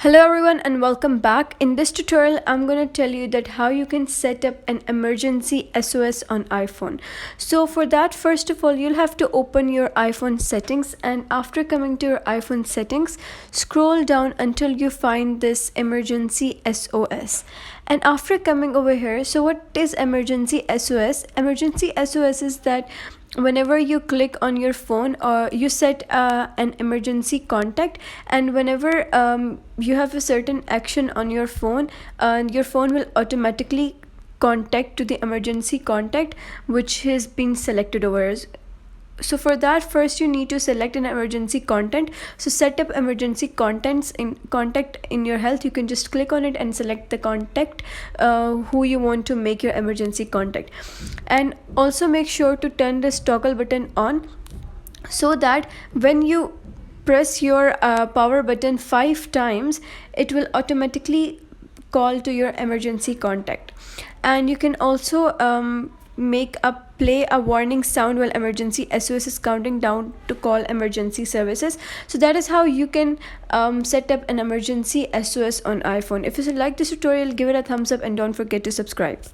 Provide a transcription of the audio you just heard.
Hello everyone and welcome back. In this tutorial, I'm going to tell you that how you can set up an emergency SOS on iPhone. So for that, first of all, you'll have to open your iPhone settings, and after coming to your iPhone settings, scroll down until you find this emergency SOS. And after coming over here, so what is emergency SOS? Emergency SOS is that whenever you click on your phone or you set an emergency contact, and whenever you have a certain action on your phone will automatically contact to the emergency contact which has been selected over. So for that, first you need to select an emergency content. So set up emergency contact in your health. You can just click on it and select the contact who you want to make your emergency contact, and also make sure to turn this toggle button on so that when you press your power button 5 times, it will automatically call to your emergency contact. And you can also play a warning sound while emergency SOS is counting down to call emergency services. So that is how you can set up an emergency SOS on iPhone. If you like this tutorial, give it a thumbs up and don't forget to subscribe.